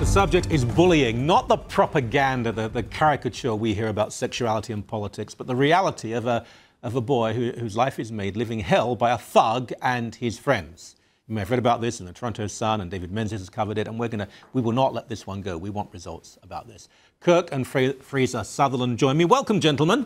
The subject is bullying, not the propaganda, the caricature we hear about sexuality and politics, but the reality of a boy whose life is made living hell by a thug and his friends. You may have read about this in the Toronto Sun, and David Menzies has covered it, and we will not let this one go. We want results about this. Kirk and Fraser Sutherland join me. Welcome, gentlemen.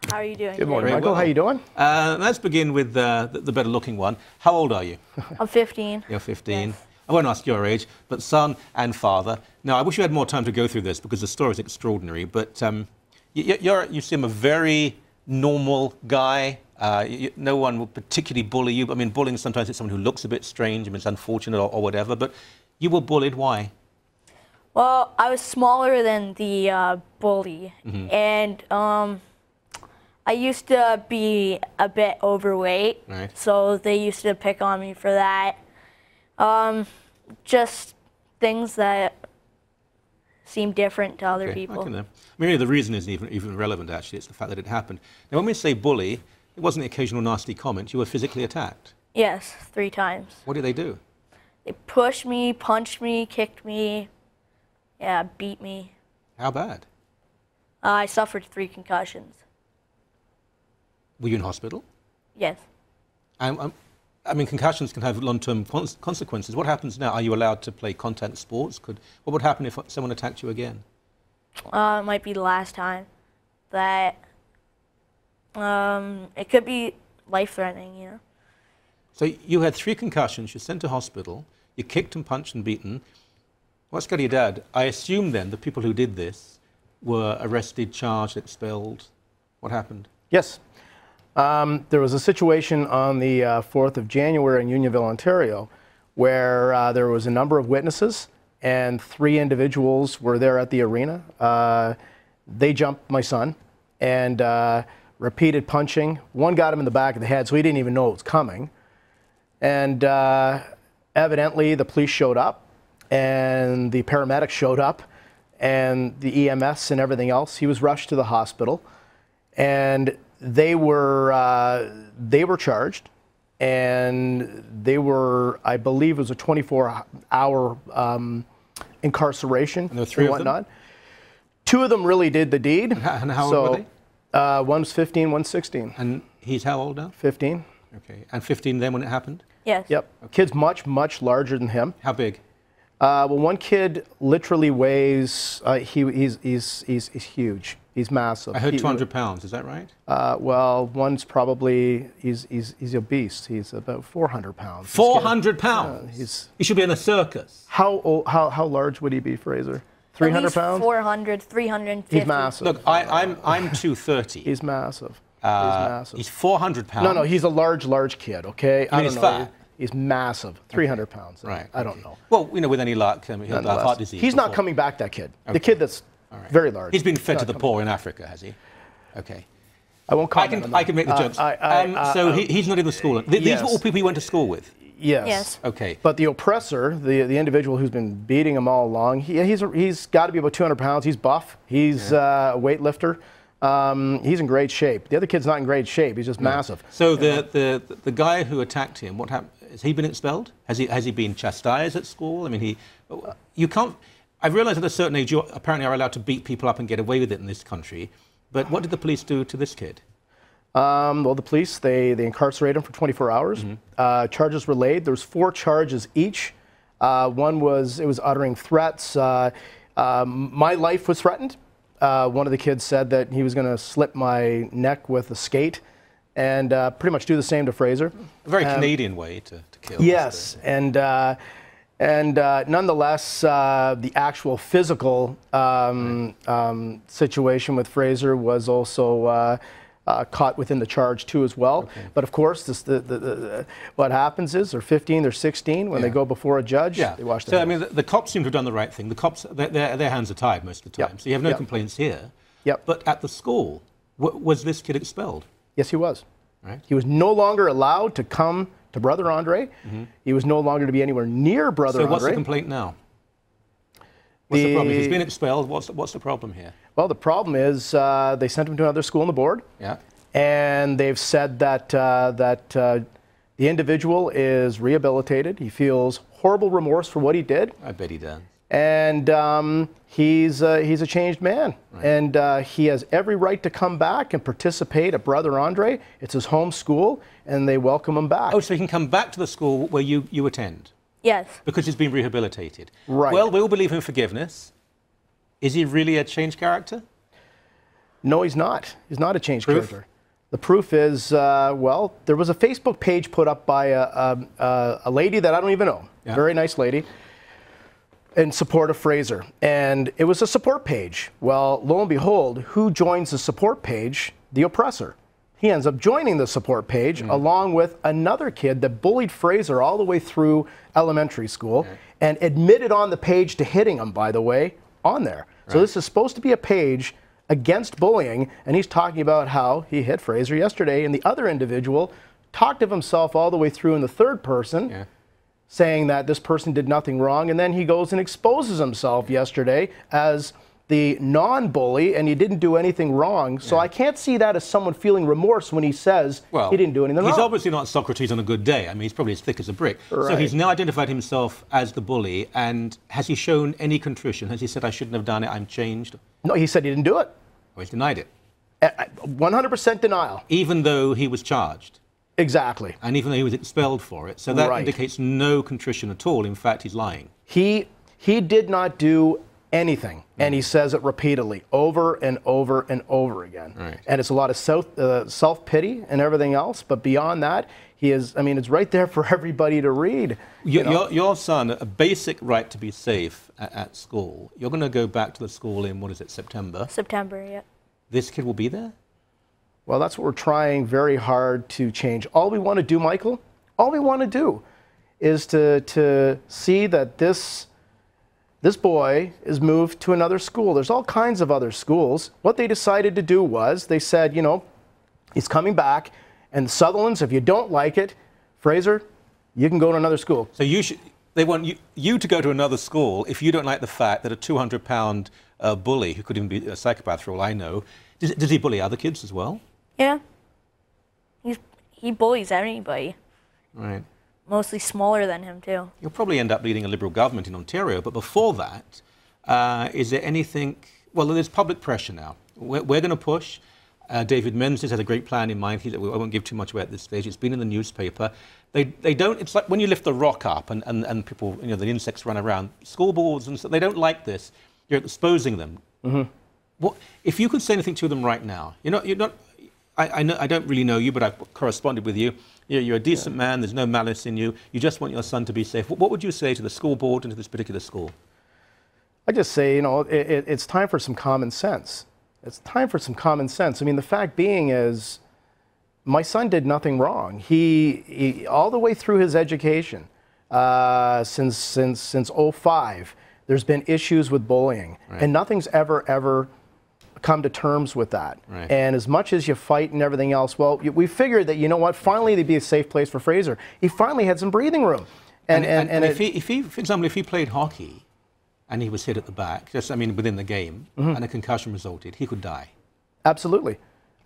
How are you doing? Good morning, Michael. How are you doing? Let's begin with the better-looking one. How old are you? I'm 15. You're 15. Yes. I won't ask your age, but son and father. Now, I wish you had more time to go through this because the story is extraordinary, but you seem a very normal guy. No one will particularly bully you. I mean, bullying sometimes it's someone who looks a bit strange, I mean, it's unfortunate or whatever, but you were bullied. Why? Well, I was smaller than the bully, and I used to be a bit overweight, right. So they used to pick on me for that. Just things that seem different to other people. Maybe the reason isn't even relevant, actually. It's the fact that it happened. Now, when we say bully, it wasn't the occasional nasty comment. You were physically attacked. Yes, 3 times. What did they do? They pushed me, punched me, kicked me, yeah, beat me. How bad? I suffered 3 concussions. Were you in hospital? Yes. I mean, concussions can have long-term consequences. What happens now? Are you allowed to play contact sports? What would happen if someone attacked you again? It might be the last time. That it could be life-threatening, you know. So you had 3 concussions. You're sent to hospital. You're kicked and punched and beaten. What's got your dad? I assume then the people who did this were arrested, charged, expelled. What happened? Yes. There was a situation on the 4th of January in Unionville, Ontario, where there was a number of witnesses and 3 individuals were there at the arena. They jumped my son and repeated punching. One got him in the back of the head, so he didn't even know it was coming. And evidently the police showed up and the paramedics showed up and the EMS and everything else. He was rushed to the hospital and they were charged, and they were, I believe, it was a 24-hour incarceration and there were 3 and whatnot. of them? 2 of them really did the deed. And how old were they? One's 15, one's 16. And he's how old now? 15. Okay. And 15 then when it happened? Yes. Yep. Okay. Kid's much, much larger than him. How big? Well, one kid literally weighs, he's huge. He's massive. I heard 200 pounds, is that right? Well, one's probably, he's obese. He's about 400 pounds. 400 pounds? He should be in a circus. How large would he be, Fraser? 300 pounds? 400, 350. He's massive. Look, I'm 230. He's massive. He's massive. He's 400 pounds. No, he's a large kid, okay? I mean, he's fat? He's massive, 300 pounds. Right. I don't know. Well, you know, with any luck, he'll have heart disease. He's not coming back, that kid. Okay. The kid that's very large. He's been fed to the poor in Africa, has he? Okay. I won't comment on that. I can make the jokes. So he's not in the school. These were all people you went to school with? Yes. Okay. But the oppressor, the individual who's been beating him all along, he's got to be about 200 pounds. He's buff. He's a weightlifter. He's in great shape. The other kid's not in great shape. He's just massive. So the guy who attacked him, what happened? Has he been expelled? Has he been chastised at school? I mean, you can't. I've realised at a certain age you apparently are allowed to beat people up and get away with it in this country. But what did the police do to this kid? Well, the police, they incarcerated him for 24 hours. Charges were laid. There's 4 charges each. One was uttering threats. My life was threatened. One of the kids said that he was going to slip my neck with a skate and pretty much do the same to Fraser. A very Canadian way to kill. Yes, and nonetheless, the actual physical situation with Fraser was also caught within the charge too as well. Okay. But of course, what happens is they're 15, they're 16 when they go before a judge. They wash their hands. I mean, the cops seem to have done the right thing. The cops, their hands are tied most of the time, so you have no complaints here. But at the school, was this kid expelled? Yes, he was. Right. He was no longer allowed to come to Brother Andre. He was no longer to be anywhere near Brother Andre. So what's the complaint now? What's the problem? If he's been expelled, what's the problem here? Well, the problem is they sent him to another school on the board. Yeah. And they've said that the individual is rehabilitated. He feels horrible remorse for what he did. I bet he does. And he's a changed man. Right. And he has every right to come back and participate at Brother Andre. It's his home school, and they welcome him back. Oh, so he can come back to the school where you attend? Yes. Because he's been rehabilitated. Right. Well, we all believe in forgiveness. Is he really a changed character? No, he's not. He's not a changed Proof? character. The proof is, well, there was a Facebook page put up by a lady that I don't even know, Yeah. very nice lady, in support of Fraser. And it was a support page. Well, lo and behold, who joins the support page? The oppressor. He ends up joining the support page along with another kid that bullied Fraser all the way through elementary school and admitted on the page to hitting him, by the way, on there. So this is supposed to be a page against bullying, and he's talking about how he hit Fraser yesterday, and the other individual talked of himself all the way through in the third person, saying that this person did nothing wrong, and then he goes and exposes himself yesterday as the non-bully, and he didn't do anything wrong. So I can't see that as someone feeling remorse when he says he didn't do anything wrong. He's obviously not Socrates on a good day. I mean, he's probably as thick as a brick. Right. So he's now identified himself as the bully, and has he shown any contrition? Has he said, I shouldn't have done it, I'm changed? No, he said he didn't do it. Or he's denied it? 100% denial. Even though he was charged? Exactly. And even though he was expelled for it. So that indicates no contrition at all. In fact, he's lying. He did not do anything, and he says it repeatedly, over and over and over again. Right. And it's a lot of self-pity and everything else, but beyond that, he is, I mean, it's right there for everybody to read. Your son, a basic right to be safe at school, you're going to go back to the school in, what is it, September? September, yeah. This kid will be there? Well, that's what we're trying very hard to change. All we want to do, Michael, all we want to do is to see that this boy is moved to another school. There's all kinds of other schools. What they decided to do was they said, you know, he's coming back, and Sutherland's, if you don't like it, Fraser, you can go to another school. So they want you to go to another school if you don't like the fact that a 200-pound bully, who could even be a psychopath for all I know, does he bully other kids as well? Yeah. He bullies anybody. Right. Mostly smaller than him, too. You'll probably end up leading a Liberal government in Ontario, but before that, is there anything... Well, there's public pressure now. We're going to push. David Menzies has a great plan in mind. I won't give too much away at this stage. It's been in the newspaper. They don't... It's like when you lift the rock up and people, you know, the insects run around. School boards, and so, they don't like this. You're exposing them. What, if you could say anything to them right now, you're not... I know, I don't really know you, but I've corresponded with you. You're a decent man. There's no malice in you. You just want your son to be safe. What would you say to the school board and to this particular school? I just say, you know, it's time for some common sense. It's time for some common sense. I mean, the fact being is, my son did nothing wrong. He all the way through his education, since 05, there's been issues with bullying, and nothing's ever come to terms with that. And as much as you fight and everything else, well, we figured that, you know what, finally there'd be a safe place for Fraser. He finally had some breathing room. And if he, for example, if he played hockey and he was hit at the back, just, I mean, within the game, and a concussion resulted, he could die. Absolutely.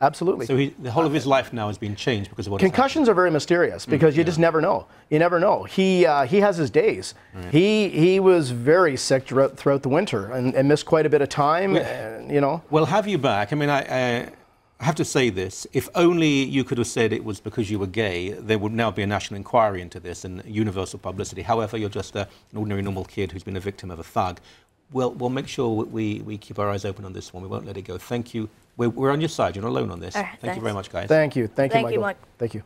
Absolutely. So the whole of his life now has been changed because of what concussions are very mysterious because you just never know. You never know. He has his days. He was very sick throughout the winter and missed quite a bit of time. You know. Well, have you back? I mean, I have to say this. If only you could have said it was because you were gay, there would now be a national inquiry into this and universal publicity. However, you're just an ordinary, normal kid who's been a victim of a thug. We'll make sure we keep our eyes open on this one. We won't let it go. Thank you. We're on your side. You're not alone on this. Thank you very much, guys. Thank you. Thank you, Michael. Mike. Thank you.